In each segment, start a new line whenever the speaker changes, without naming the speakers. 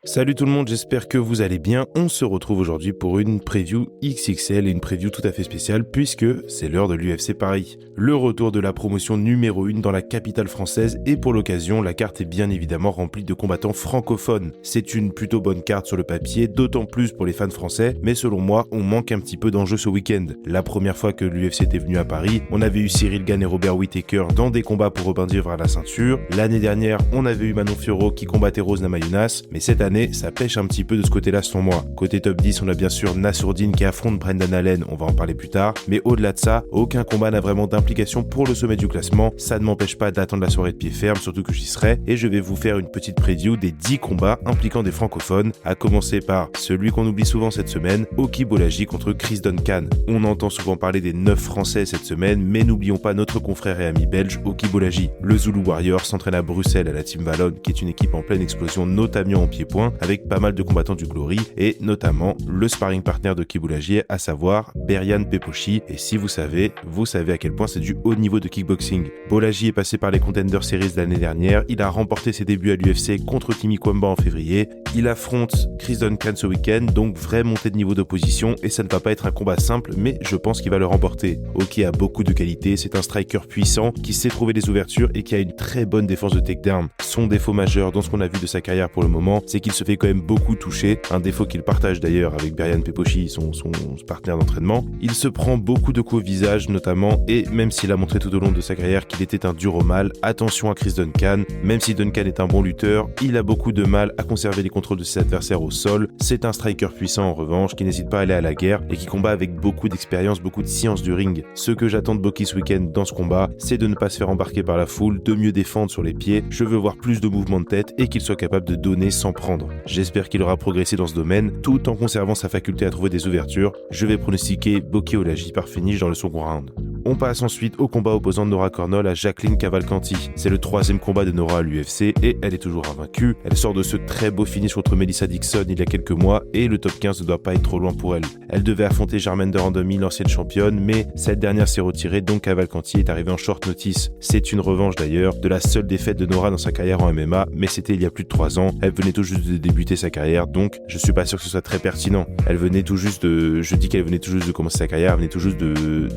Salut tout le monde, j'espère que vous allez bien. On se retrouve aujourd'hui pour une preview XXL et une preview tout à fait spéciale puisque c'est l'heure de l'UFC Paris. Le retour de la promotion numéro 1 dans la capitale française et pour l'occasion, la carte est bien évidemment remplie de combattants francophones. C'est une plutôt bonne carte sur le papier, d'autant plus pour les fans français, mais selon moi, on manque un petit peu d'enjeu ce week-end. La première fois que l'UFC était venu à Paris, on avait eu Cyril Gane et Robert Whittaker dans des combats pour rebondir vers la ceinture. L'année dernière, on avait eu Manon Fiorot qui combattait Rose Namajunas, mais cette année, ça pêche un petit peu de ce côté-là selon moi. Côté top 10, on a bien sûr Nassourdine qui affronte Brendan Allen, on va en parler plus tard, mais au-delà de ça, aucun combat n'a vraiment d'implication pour le sommet du classement. Ça ne m'empêche pas d'attendre la soirée de pied ferme, surtout que j'y serai, et je vais vous faire une petite preview des 10 combats impliquant des francophones, à commencer par celui qu'on oublie souvent cette semaine, Oki Bolaji contre Chris Duncan. On entend souvent parler des 9 Français cette semaine, mais n'oublions pas notre confrère et ami belge, Oki Bolaji. Le Zulu Warrior s'entraîne à Bruxelles à la Team Valon, qui est une équipe en pleine explosion, notamment en pied-point, avec pas mal de combattants du Glory, et notamment le sparring partner de Oki Bolaji, à savoir Berian Peposhi, et si vous savez à quel point c'est du haut niveau de kickboxing. Bolaji est passé par les Contender Series de l'année dernière, il a remporté ses débuts à l'UFC contre Timmy Kwamba en février, il affronte Chris Duncan ce week-end, donc vraie montée de niveau d'opposition, et ça ne va pas être un combat simple, mais je pense qu'il va le remporter. Oki a beaucoup de qualités, c'est un striker puissant, qui sait trouver des ouvertures et qui a une très bonne défense de takedown. Son défaut majeur dans ce qu'on a vu de sa carrière pour le moment, c'est qu'il se fait quand même beaucoup toucher, un défaut qu'il partage d'ailleurs avec Berian Peposhi, son partenaire d'entraînement. Il se prend beaucoup de coups au visage notamment, et même s'il a montré tout au long de sa carrière qu'il était un dur au mal, attention à Chris Duncan, même si Duncan est un bon lutteur, il a beaucoup de mal à conserver les contrôles de ses adversaires au sol. C'est un striker puissant en revanche, qui n'hésite pas à aller à la guerre et qui combat avec beaucoup d'expérience, beaucoup de science du ring. Ce que j'attends de Boki ce week-end dans ce combat, c'est de ne pas se faire embarquer par la foule, de mieux défendre sur les pieds. Je veux voir plus de mouvements de tête et qu'il soit capable de donner sans prendre. J'espère qu'il aura progressé dans ce domaine, tout en conservant sa faculté à trouver des ouvertures. Je vais pronostiquer Boki Bolaji par finish dans le second round. On passe ensuite au combat opposant de Nora Cornol à Jacqueline Cavalcanti. C'est le 3e combat de Nora à l'UFC et elle est toujours invaincue. Elle sort de ce très beau finish contre Melissa Dixon il y a quelques mois et le top 15 ne doit pas être trop loin pour elle. Elle devait affronter Germaine de Randomy, l'ancienne championne, mais cette dernière s'est retirée, donc Cavalcanti est arrivée en short notice. C'est une revanche d'ailleurs de la seule défaite de Nora dans sa carrière en MMA, mais c'était il y a plus de 3 ans. Elle venait tout juste de débuter sa carrière, donc je suis pas sûr que ce soit très pertinent. Je dis qu'elle venait tout juste de commencer sa carrière, elle venait tout juste de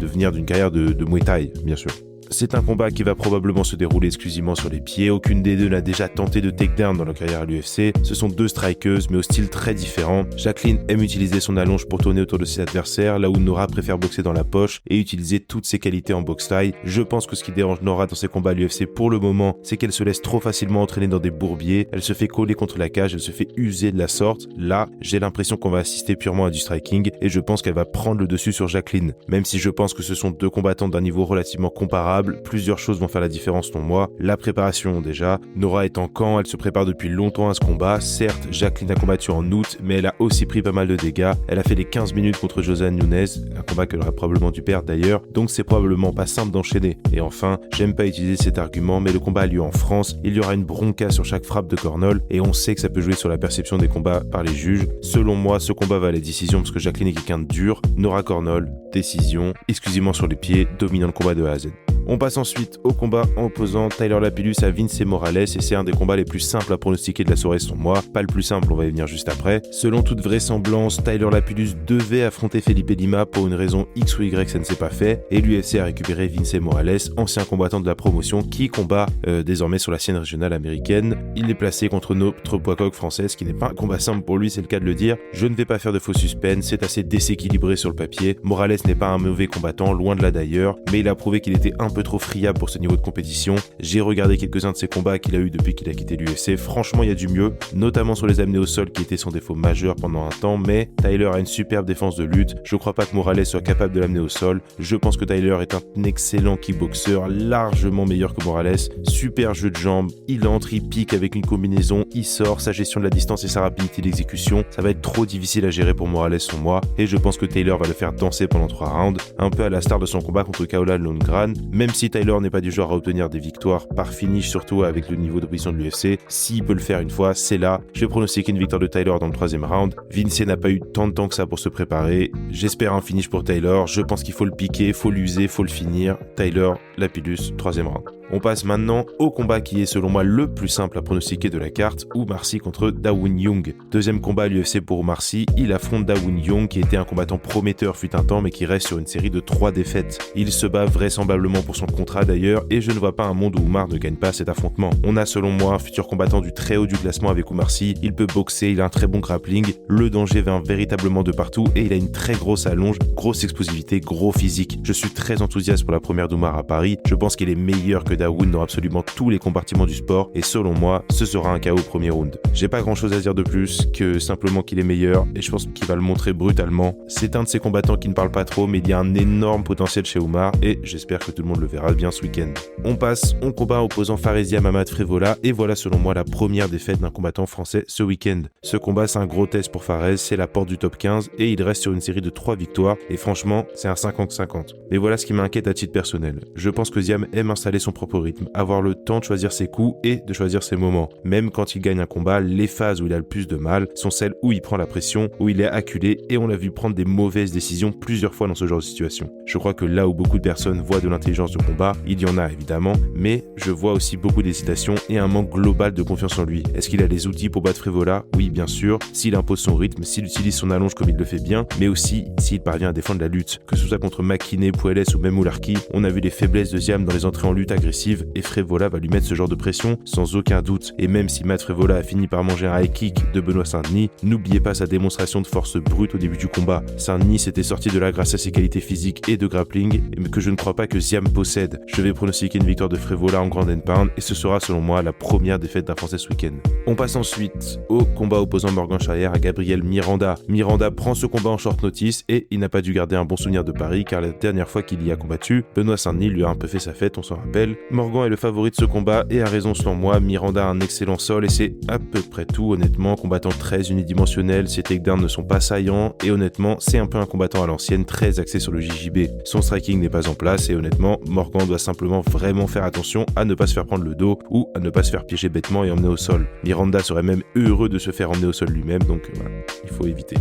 venir d'une carrière de Muay Thai, bien sûr. C'est un combat qui va probablement se dérouler exclusivement sur les pieds. Aucune des deux n'a déjà tenté de takedown dans leur carrière à l'UFC. Ce sont 2 strikeuses, mais au style très différent. Jacqueline aime utiliser son allonge pour tourner autour de ses adversaires, là où Nora préfère boxer dans la poche et utiliser toutes ses qualités en boxe taille. Je pense que ce qui dérange Nora dans ses combats à l'UFC pour le moment, c'est qu'elle se laisse trop facilement entraîner dans des bourbiers. Elle se fait coller contre la cage, elle se fait user de la sorte. Là, j'ai l'impression qu'on va assister purement à du striking et je pense qu'elle va prendre le dessus sur Jacqueline. Même si je pense que ce sont 2 combattantes d'un niveau relativement comparable, plusieurs choses vont faire la différence selon moi. La préparation déjà, Nora est en camp, elle se prépare depuis longtemps à ce combat. Certes, Jacqueline a combattu en août, mais elle a aussi pris pas mal de dégâts. Elle a fait les 15 minutes contre Josanne Nunez, un combat qu'elle aurait probablement dû perdre d'ailleurs, donc c'est probablement pas simple d'enchaîner. Et enfin, j'aime pas utiliser cet argument, mais le combat a lieu en France, il y aura une bronca sur chaque frappe de Cornol, et on sait que ça peut jouer sur la perception des combats par les juges. Selon moi, ce combat va à la décision parce que Jacqueline est quelqu'un de dur. Nora Cornol, décision, exclusivement sur les pieds, dominant le combat de A à Z. On passe ensuite au combat opposant Tyler Lapillus à Vince Morales et c'est un des combats les plus simples à pronostiquer de la soirée selon moi. Pas le plus simple, on va y venir juste après. Selon toute vraisemblance, Tyler Lapillus devait affronter Felipe Lima pour une raison X ou Y, ça ne s'est pas fait. Et l'UFC a récupéré Vince Morales, ancien combattant de la promotion qui combat désormais sur la scène régionale américaine. Il est placé contre notre poids-coque française, qui n'est pas un combat simple pour lui, c'est le cas de le dire. Je ne vais pas faire de faux suspense, c'est assez déséquilibré sur le papier. Morales n'est pas un mauvais combattant, loin de là d'ailleurs, mais il a prouvé qu'il était un peu trop friable pour ce niveau de compétition. J'ai regardé quelques-uns de ses combats qu'il a eu depuis qu'il a quitté l'UFC. Franchement, il y a du mieux, notamment sur les amenés au sol qui était son défaut majeur pendant un temps, mais Tyler a une superbe défense de lutte. Je crois pas que Morales soit capable de l'amener au sol. Je pense que Tyler est un excellent kickboxer, largement meilleur que Morales. Super jeu de jambes, il entre, il pique avec une combinaison, il sort, sa gestion de la distance et sa rapidité d'exécution, ça va être trop difficile à gérer pour Morales selon moi, et je pense que Taylor va le faire danser pendant 3 rounds, un peu à la star de son combat contre Kaola Lundgren, même si Tyler n'est pas du genre à obtenir des victoires par finish, surtout avec le niveau d'opposition de l'UFC. S'il peut le faire une fois, c'est là. Je vais pronostiquer une victoire de Tyler dans le 3e round. Vince n'a pas eu tant de temps que ça pour se préparer. J'espère un finish pour Tyler. Je pense qu'il faut le piquer, faut l'user, faut le finir. Tyler, Lapillus, 3e round. On passe maintenant au combat qui est selon moi le plus simple à pronostiquer de la carte, Oumar Sy contre Da Woon Young. Deuxième combat à l'UFC pour Oumar Sy, il affronte Da Woon Young qui était un combattant prometteur fut un temps mais qui reste sur une série de 3 défaites. Il se bat vraisemblablement pour son contrat d'ailleurs et je ne vois pas un monde où Oumar ne gagne pas cet affrontement. On a selon moi un futur combattant du très haut du classement avec Oumar Sy, il peut boxer, il a un très bon grappling, le danger vient véritablement de partout et il a une très grosse allonge, grosse explosivité, gros physique. Je suis très enthousiaste pour la première d'Oumar à Paris, je pense qu'il est meilleur que Da Woon dans absolument tous les compartiments du sport et selon moi, ce sera un KO au premier round. J'ai pas grand chose à dire de plus que simplement qu'il est meilleur et je pense qu'il va le montrer brutalement. C'est un de ces combattants qui ne parle pas trop mais il y a un énorme potentiel chez Oumar et j'espère que tout le monde le verra bien ce week-end. On passe au combat opposant Faresia Mamad Frevola et voilà selon moi la première défaite d'un combattant français ce week-end. Ce combat c'est un gros test pour Fares, c'est la porte du top 15 et il reste sur une série de 3 victoires et franchement c'est un 50-50. Mais voilà ce qui m'inquiète à titre personnel. Je pense que Ziam aime installer son propre rythme, avoir le temps de choisir ses coups et de choisir ses moments. Même quand il gagne un combat, les phases où il a le plus de mal sont celles où il prend la pression, où il est acculé et on l'a vu prendre des mauvaises décisions plusieurs fois dans ce genre de situation. Je crois que là où beaucoup de personnes voient de l'intelligence de combat, il y en a évidemment, mais je vois aussi beaucoup d'hésitation et un manque global de confiance en lui. Est-ce qu'il a les outils pour battre Frevola? Oui, bien sûr, s'il impose son rythme, s'il utilise son allonge comme il le fait bien, mais aussi s'il parvient à défendre la lutte. Que ce soit contre McKinney, Puelles ou même Oularki, on a vu les faiblesses de Ziam dans les entrées en lutte agressives et Frevola va lui mettre ce genre de pression sans aucun doute. Et même si Matt Frevola a fini par manger un high kick de Benoît Saint-Denis, n'oubliez pas sa démonstration de force brute au début du combat. Saint-Denis s'était sorti de là grâce à ses qualités physiques et de grappling, mais que je ne crois pas que Ziam possède. Je vais pronostiquer une victoire de Frevola en Ground and Pound et ce sera selon moi la première défaite d'un Français ce week-end. On passe ensuite au combat opposant Morgan Charrière à Gabriel Miranda. Miranda prend ce combat en short notice et il n'a pas dû garder un bon souvenir de Paris car la dernière fois qu'il y a combattu, Benoît Saint-Denis lui a un peu fait sa fête, on s'en rappelle. Morgan est le favori de ce combat et a raison selon moi, Miranda a un excellent sol et c'est à peu près tout honnêtement, combattant très unidimensionnel, ses takedowns ne sont pas saillants et honnêtement c'est un peu un combattant à l'ancienne très axé sur le JJB. Son striking n'est pas en place et honnêtement Morgan doit simplement vraiment faire attention à ne pas se faire prendre le dos ou à ne pas se faire piéger bêtement et emmener au sol. Miranda serait même heureux de se faire emmener au sol lui-même donc voilà, il faut éviter.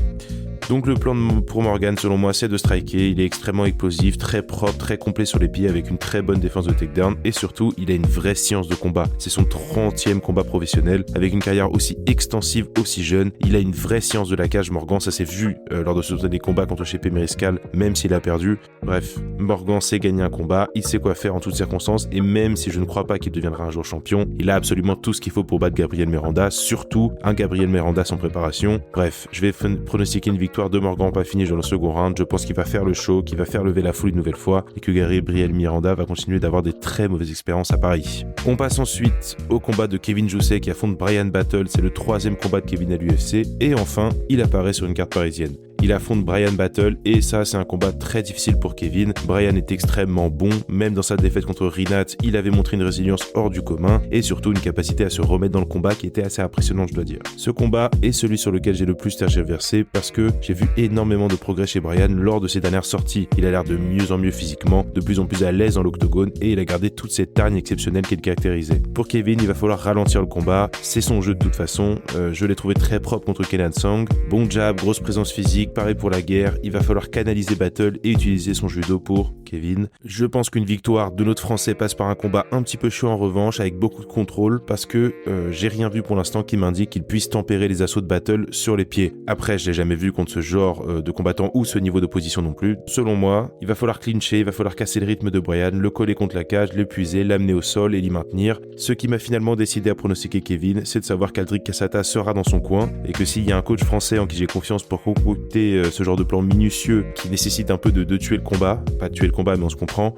Donc le plan pour Morgan selon moi c'est de striker, il est extrêmement explosif, très propre, très complet sur les pieds avec une très bonne défense de takedown et surtout il a une vraie science de combat. C'est son 30e combat professionnel avec une carrière aussi extensive, aussi jeune. Il a une vraie science de la cage Morgan, ça s'est vu lors de ce dernier combat contre Chepe Mariscal même s'il a perdu. Bref, Morgan sait gagner un combat, il sait quoi faire en toutes circonstances et même si je ne crois pas qu'il deviendra un jour champion, il a absolument tout ce qu'il faut pour battre Gabriel Miranda, surtout un Gabriel Miranda sans préparation. Bref, je vais pronostiquer une victoire de Morgan pas fini dans le second round. Je pense qu'il va faire le show, qu'il va faire lever la foule une nouvelle fois et que Gabriel Miranda va continuer d'avoir des très mauvaises expériences à Paris. On passe ensuite au combat de Kevin Jousset qui affronte Brian Battle. C'est le 3e combat de Kevin à l'UFC et enfin il apparaît sur une carte parisienne. Il affronte Brian Battle et ça c'est un combat très difficile pour Kevin. Brian est extrêmement bon, même dans sa défaite contre Rinat, il avait montré une résilience hors du commun et surtout une capacité à se remettre dans le combat qui était assez impressionnante je dois dire. Ce combat est celui sur lequel j'ai le plus tergiversé parce que j'ai vu énormément de progrès chez Brian lors de ses dernières sorties. Il a l'air de mieux en mieux physiquement, de plus en plus à l'aise dans l'octogone et il a gardé toute cette hargne exceptionnelle qu'il caractérisait. Pour Kevin, il va falloir ralentir le combat, c'est son jeu de toute façon. Je l'ai trouvé très propre contre Kenan Sang. Bon jab, grosse présence physique, pareil pour la guerre, il va falloir canaliser Battle et utiliser son judo pour Kevin. Je pense qu'une victoire de notre Français passe par un combat un petit peu chaud en revanche avec beaucoup de contrôle parce que j'ai rien vu pour l'instant qui m'indique qu'il puisse tempérer les assauts de Battle sur les pieds. Après, je l'ai jamais vu contre ce genre de combattant ou ce niveau d'opposition non plus. Selon moi, il va falloir clincher, il va falloir casser le rythme de Brian, le coller contre la cage, l'épuiser, l'amener au sol et l'y maintenir. Ce qui m'a finalement décidé à pronostiquer Kevin, c'est de savoir qu'Aldric Cassata sera dans son coin et que s'il y a un coach français en qui j'ai confiance pour concocter ce genre de plan minutieux qui nécessite un peu de tuer le combat, pas de tuer le combat mais on se comprend,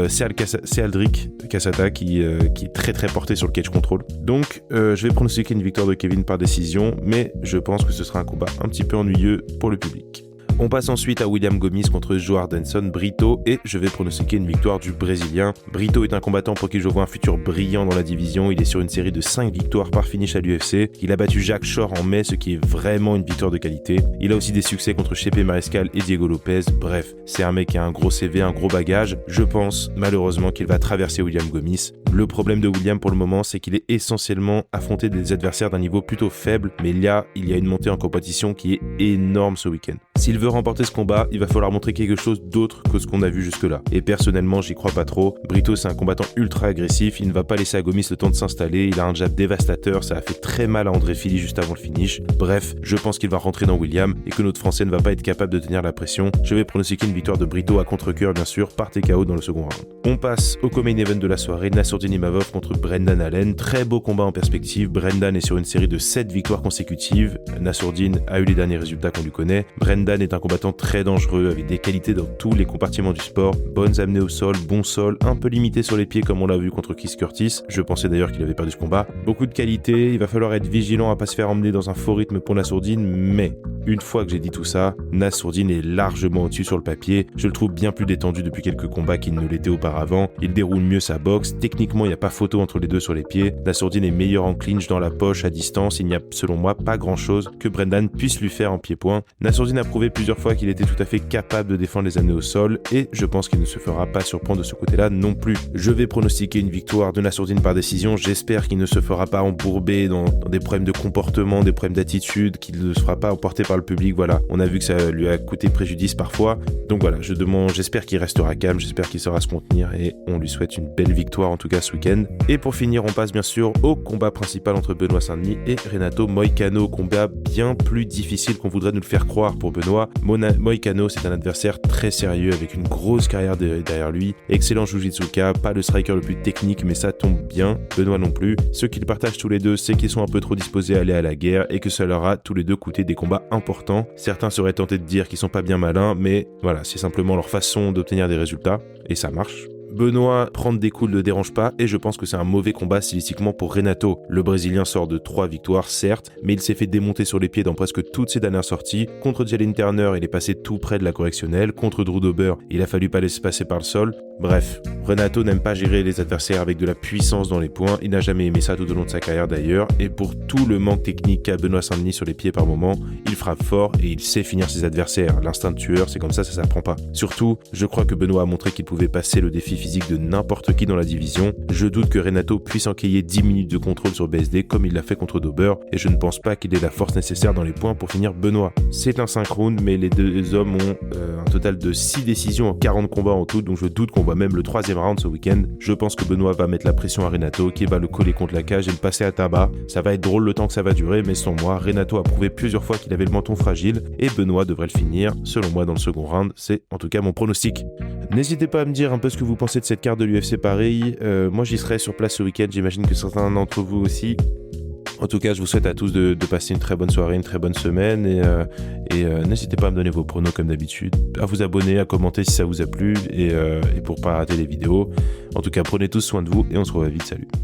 c'est Aldric Cassata qui est très très porté sur le cage control. Donc je vais pronostiquer une victoire de Kevin par décision, mais je pense que ce sera un combat un petit peu ennuyeux pour le public. On passe ensuite à William Gomis contre Joe Ardenson Brito et je vais pronostiquer une victoire du Brésilien. Brito est un combattant pour qui je vois un futur brillant dans la division. Il est sur une série de 5 victoires par finish à l'UFC. Il a battu Jacques Shore en mai, ce qui est vraiment une victoire de qualité. Il a aussi des succès contre Chepe Mariscal et Diego Lopez. Bref, c'est un mec qui a un gros CV, un gros bagage. Je pense malheureusement qu'il va traverser William Gomis. Le problème de William pour le moment, c'est qu'il est essentiellement affronté des adversaires d'un niveau plutôt faible, mais là, il y a une montée en compétition qui est énorme ce week-end. S'il veut remporter ce combat, il va falloir montrer quelque chose d'autre que ce qu'on a vu jusque-là. Et personnellement, j'y crois pas trop. Brito, c'est un combattant ultra agressif, il ne va pas laisser à Gomis le temps de s'installer, il a un jab dévastateur, ça a fait très mal à André Fili juste avant le finish. Bref, je pense qu'il va rentrer dans William et que notre Français ne va pas être capable de tenir la pression. Je vais pronostiquer une victoire de Brito à contre-cœur, bien sûr, par TKO dans le second round. On passe au co-main event de la soirée, Nassourdine Imavov contre Brendan Allen. Très beau combat en perspective, Brendan est sur une série de 7 victoires consécutives. Nassourdine a eu les derniers résultats qu'on lui connaît. Brendan est un combattant très dangereux, avec des qualités dans tous les compartiments du sport, bonnes amenées au sol, bon sol, un peu limité sur les pieds comme on l'a vu contre Chris Curtis, je pensais d'ailleurs qu'il avait perdu ce combat. Beaucoup de qualités, il va falloir être vigilant à pas se faire emmener dans un faux rythme pour Nassourdine, mais une fois que j'ai dit tout ça, Nassourdine est largement au-dessus sur le papier, je le trouve bien plus détendu depuis quelques combats qu'il ne l'était auparavant, il déroule mieux sa boxe, techniquement il n'y a pas photo entre les deux sur les pieds, Nassourdine est meilleur en clinch, dans la poche, à distance, il n'y a selon moi pas grand chose que Brendan puisse lui faire en pied-point. Nassourdine a prouvé plusieurs fois qu'il était tout à fait capable de défendre les amener au sol et je pense qu'il ne se fera pas surprendre de ce côté-là non plus. Je vais pronostiquer une victoire de Nassourdine par décision, j'espère qu'il ne se fera pas embourber dans des problèmes de comportement, des problèmes d'attitude, qu'il ne se fera pas emporter par le public, voilà. On a vu que ça lui a coûté préjudice parfois, donc voilà, j'espère qu'il restera calme, j'espère qu'il saura se contenir et on lui souhaite une belle victoire en tout cas ce week-end. Et pour finir, on passe bien sûr au combat principal entre Benoît Saint-Denis et Renato Moicano, combat bien plus difficile qu'on voudrait nous le faire croire pour Benoît. Moicano, c'est un adversaire très sérieux avec une grosse carrière derrière lui, excellent jujitsuka, pas le striker le plus technique mais ça tombe bien, Benoît non plus. Ce qu'ils partagent tous les deux, c'est qu'ils sont un peu trop disposés à aller à la guerre et que ça leur a tous les deux coûté des combats importants. Certains seraient tentés de dire qu'ils sont pas bien malins, mais voilà, c'est simplement leur façon d'obtenir des résultats et ça marche. Benoît prendre des coups ne le dérange pas et je pense que c'est un mauvais combat stylistiquement pour Renato. Le Brésilien sort de 3 victoires certes, mais il s'est fait démonter sur les pieds dans presque toutes ses dernières sorties. Contre Jalen Turner, il est passé tout près de la correctionnelle. Contre Drew Dober, il a fallu pas laisser passer par le sol. Bref, Renato n'aime pas gérer les adversaires avec de la puissance dans les poings, il n'a jamais aimé ça tout au long de sa carrière d'ailleurs, et pour tout le manque technique qu'a Benoît Saint-Denis sur les pieds par moment, il frappe fort et il sait finir ses adversaires. L'instinct de tueur, c'est comme ça s'apprend pas. Surtout, je crois que Benoît a montré qu'il pouvait passer le défi physique de n'importe qui dans la division. Je doute que Renato puisse encailler 10 minutes de contrôle sur BSD comme il l'a fait contre Dober, et je ne pense pas qu'il ait la force nécessaire dans les poings pour finir Benoît. C'est un 5 rounds, mais les deux hommes ont un total de 6 décisions en 40 combats en tout, donc je doute qu'on voit même le 3e round ce week-end. Je pense que Benoît va mettre la pression à Renato, qui va le coller contre la cage et le passer à tabac. Ça va être drôle le temps que ça va durer, mais selon moi, Renato a prouvé plusieurs fois qu'il avait le menton fragile, et Benoît devrait le finir, selon moi, dans le second round. C'est en tout cas mon pronostic. N'hésitez pas à me dire un peu ce que vous pensez de cette carte de l'UFC Paris. Moi j'y serai sur place ce week-end, j'imagine que certains d'entre vous aussi. En tout cas, je vous souhaite à tous de passer une très bonne soirée, une très bonne semaine et n'hésitez pas à me donner vos pronos comme d'habitude, à vous abonner, à commenter si ça vous a plu et pour pas rater les vidéos. En tout cas, prenez tous soin de vous et on se revoit vite, salut.